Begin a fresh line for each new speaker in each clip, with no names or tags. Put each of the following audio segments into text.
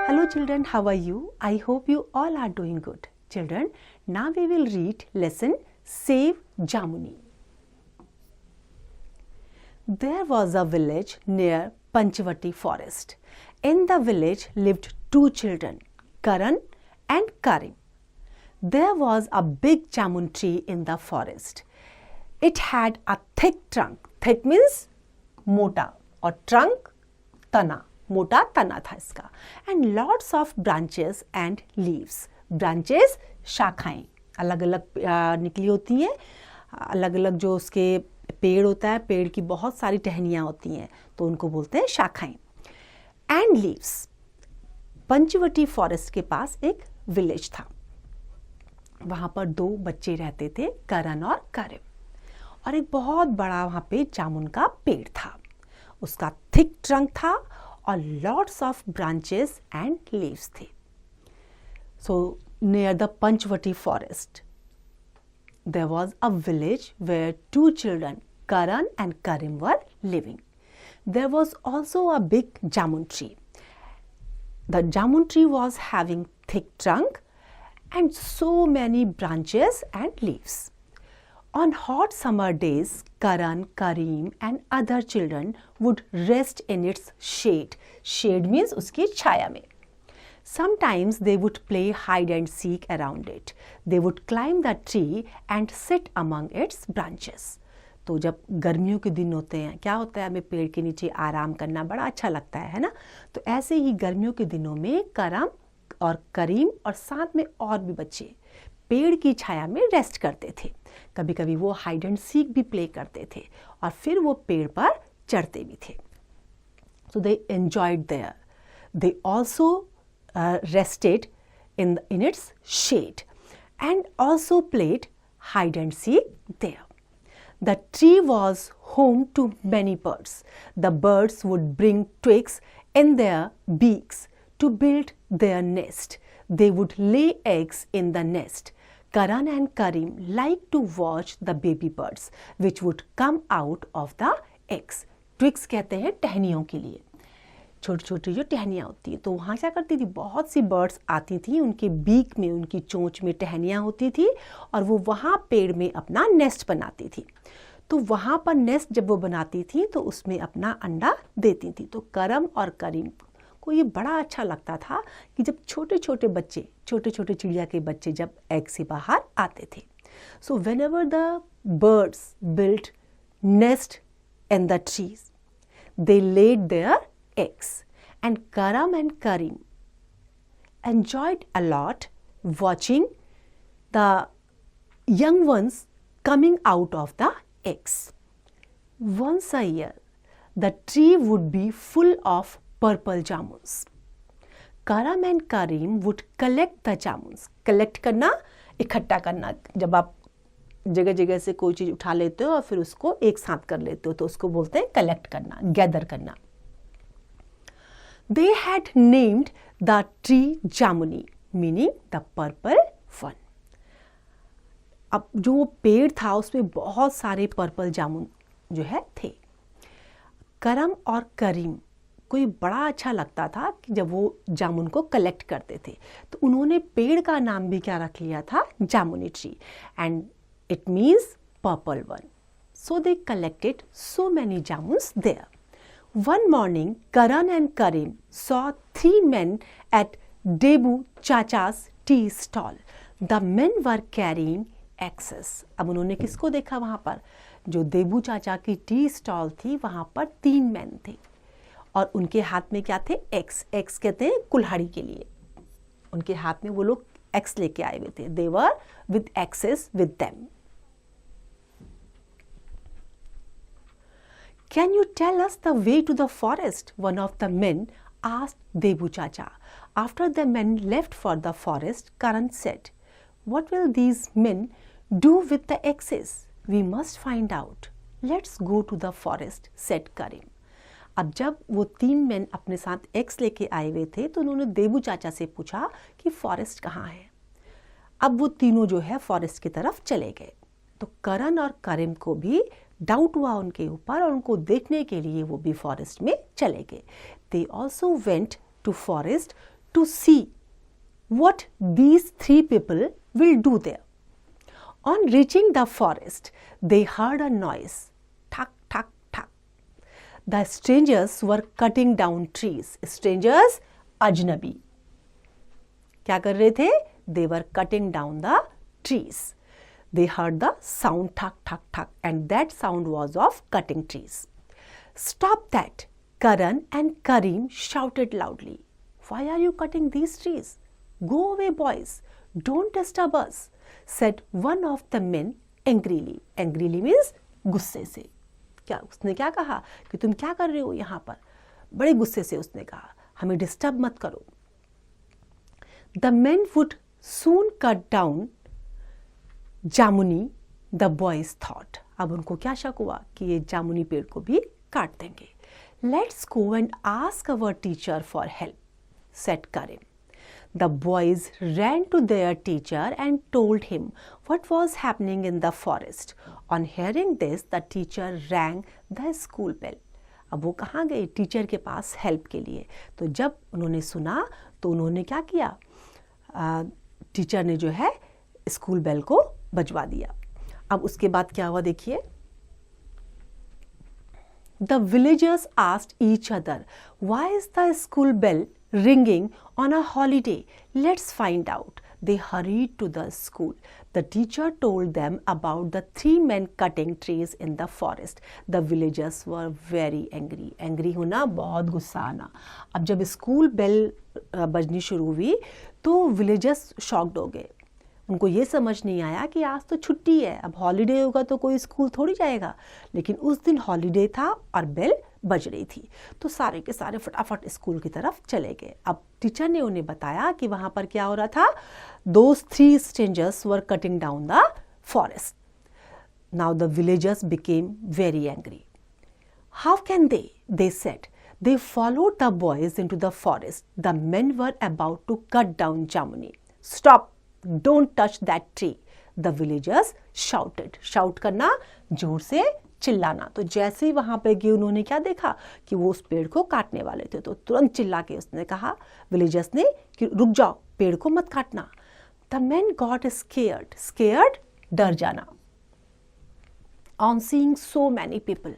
Hello children, how are you? I hope you all are doing good. Children, now we will read lesson Save Jamuni. There was a village near Panchavati forest. In the village lived two children, Karan and Karim. There was a big jamun tree in the forest. It had a thick trunk. Thick means मोटा और trunk तना. मोटा तना था इसका. And lots of branches and leaves. Branches शाखाएं अलग अलग निकली होती हैं. अलग अलग जो उसके पेड़ होता है, पेड़ की बहुत सारी टहनियाँ होती हैं, तो उनको बोलते हैं शाखाएं. And leaves. पंचवटी फॉरेस्ट के पास एक विलेज था. वहाँ पर दो बच्चे रहते थे, करण और करीम. और एक बहुत बड़ा वहाँ पे जामुन का पेड़ था. उसका थिक ट्रंक था और lots of branches and leaves थे. So near the Panchvati forest there was a village where two children, Karan and Karim, were living. There was also a big jamun tree. The jamun tree was having thick trunk and so many branches and leaves. On hot summer days, Karan, Karim and other children would rest in its shade. Shade means उसकी छाया में. Sometimes they would play hide and seek around it. They would climb the tree and sit among its branches. तो जब गर्मियों के दिन होते हैं, क्या होता है, हमें पेड़ के नीचे आराम करना बड़ा अच्छा लगता है ना. तो ऐसे ही गर्मियों के दिनों में करम और करीम और साथ में और भी बच्चे पेड़ की छाया में रेस्ट करते थे. कभी कभी वो हाइड एंड सीक भी प्ले करते थे और फिर वो पेड़ पर चढ़ते भी थे. So they enjoyed there. They also rested in its shade and also played hide and seek there. The tree was home to many birds. The birds would bring twigs in their beaks to build their nest. They would lay eggs in the nest. Karan and Karim liked to watch the baby birds which would come out of the eggs. Twigs कहते हैं टहनियों के लिए, छोटी छोटी जो टहनियाँ होती हैं. तो वहाँ क्या करती थी, बहुत सी बर्ड्स आती थी, उनके बीक में, उनकी चोंच में टहनियाँ होती थी और वो वहाँ पेड़ में अपना नेस्ट बनाती थी. तो वहाँ पर नेस्ट जब वो बनाती थी तो उसमें अपना अंडा देती थी. तो करम और करीम को ये बड़ा अच्छा लगता था कि जब छोटे छोटे बच्चे, छोटे छोटे चिड़िया के बच्चे जब एग से बाहर आते थे. So when ever the birds built nest in the trees, they laid their eggs, and Karam and Karim enjoyed a lot watching the young ones coming out of the eggs. Once a year, the tree would be full of purple jamuns. Karam and Karim would collect the jamuns. Collect करना, इकट्ठा करना. जब आप जगह जगह से कोई चीज़ उठा लेते हो और फिर उसको एक साथ कर लेते हो तो उसको बोलते हैं कलेक्ट करना, गैदर करना. They had named the tree Jamuni, meaning the purple one. अब जो वो पेड़ था उसमें बहुत सारे पर्पल जामुन जो है थे. करम और करीम को ये बड़ा अच्छा लगता था कि जब वो जामुन को कलेक्ट करते थे, तो उन्होंने पेड़ का नाम भी क्या रख लिया था, जामुनी tree, and it means purple one. So they collected so many jamuns there. One morning, Karan and Karim saw three men at Debu Chacha's tea stall. The men were carrying axes. अब उन्होंने किसको देखा वहाँ पर, जो देबू चाचा की tea stall थी वहाँ पर तीन मैन थे और उनके हाथ में क्या थे, एक्स. एक्स कहते हैं कुल्हाड़ी के लिए. उनके हाथ में वो लोग एक्स लेके आए हुए थे. They were with axes with them. Can you tell us the way to the forest? One of the men asked Debu Chacha. After the men left for the forest, Karan said, "What will these men do with the axes? We must find out. Let's go to the forest," said Karim. अब जब वो तीन man अपने साथ x लेके आए हुए थे तो उन्होंने देबू चाचा से पूछा कि फॉरेस्ट कहाँ है. अब वो तीनों जो है फॉरेस्ट की तरफ चले गए. तो करण और करीम को भी डाउट हुआ उनके ऊपर और उनको देखने के लिए वो भी फॉरेस्ट में चले गए. They also went to forest to see what these three people will do there. On reaching the forest, they heard a noise. Thak, thak, thak. The strangers were cutting down trees. Strangers, ajnabi. क्या कर रहे थे? They were cutting down the trees. They heard the sound thak, thak, thak, and that sound was of cutting trees. Stop that! Karan and Karim shouted loudly. Why are you cutting these trees? Go away, boys. Don't disturb us, said one of the men angrily. Angrily means गुस्से से. क्या उसने क्या कहा कि तुम क्या कर रहे हो यहाँ पर? बड़े गुस्से से उसने कहा, हमें डिस्टर्ब मत करो. The men would soon cut down जामुनी, the boys thought. अब उनको क्या शक हुआ कि ये जामुनी पेड़ को भी काट देंगे. Let's go and ask our teacher for help, said Karim. The boys ran to their teacher and told him what was happening in the forest. On hearing this, the teacher rang the school bell. अब वो कहाँ गए? Teacher के पास help के लिए. तो जब उन्होंने सुना तो उन्होंने क्या किया? टीचर ने जो है स्कूल बेल को बजवा दिया. अब उसके बाद क्या हुआ देखिए. The villagers asked each other, why is the school bell ringing on a holiday? Let's find out. They hurried to the school. The teacher told them about the three men cutting trees in the forest. The villagers were very angry. Angry होना, बहुत गुस्सा आना. अब जब school bell बजनी शुरू हुई तो विलेजर्स शॉक्ड हो गए. उनको ये समझ नहीं आया कि आज तो छुट्टी है, अब हॉलीडे होगा तो कोई स्कूल थोड़ी जाएगा. लेकिन उस दिन हॉलीडे था और बेल बज रही थी, तो सारे के सारे फटाफट स्कूल की तरफ चले गए. अब टीचर ने उन्हें बताया कि वहाँ पर क्या हो रहा था. Those three strangers were cutting down the forest. Now the villagers became very angry. How can they? They said. They followed the boys into the forest. The men were about to cut down Jamuni. Stop! Don't touch that tree. The villagers shouted. Shout करना, जोर से चिल्लाना. तो जैसे ही वहां पे गए उन्होंने क्या देखा कि वो उस पेड़ को काटने वाले थे, तो तुरंत चिल्ला के उसने कहा विलेजर्स ने कि रुक जाओ, पेड़ को मत काटना. The men got scared. Scared, डर जाना. On seeing so many people,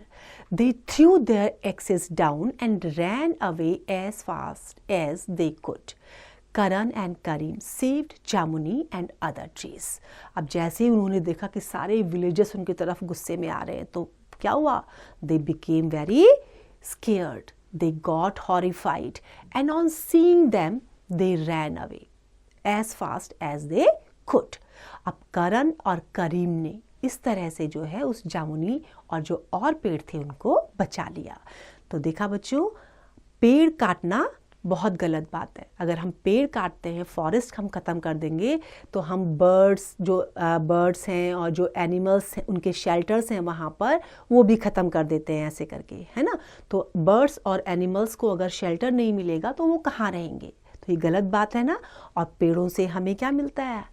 they threw their axes down and ran away as fast as they could. Karan and Karim saved Jamuni and other trees. अब जैसे ही उन्होंने देखा कि सारे villagers उनकी तरफ गुस्से में आ रहे हैं, तो क्या हुआ? They became very scared. They got horrified, and on seeing them, they ran away as fast as they could. अब करण और करीम ने इस तरह से जो है उस जामुनी और जो और पेड़ थे उनको बचा लिया. तो देखा बच्चों, पेड़ काटना बहुत गलत बात है. अगर हम पेड़ काटते हैं, फॉरेस्ट हम ख़त्म कर देंगे, तो हम बर्ड्स हैं और जो एनिमल्स हैं उनके शेल्टर्स हैं वहाँ पर, वो भी ख़त्म कर देते हैं ऐसे करके, है ना. तो बर्ड्स और एनिमल्स को अगर शेल्टर नहीं मिलेगा तो वो कहाँ रहेंगे? तो ये गलत बात है ना. और पेड़ों से हमें क्या मिलता है?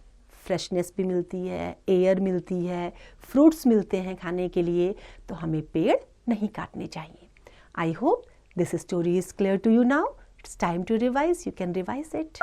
फ्रेशनेस भी मिलती है, एयर मिलती है, फ्रूट्स मिलते हैं खाने के लिए. तो हमें पेड़ नहीं काटने चाहिए. I hope this story is clear to you now. It's time to revise. You can revise it.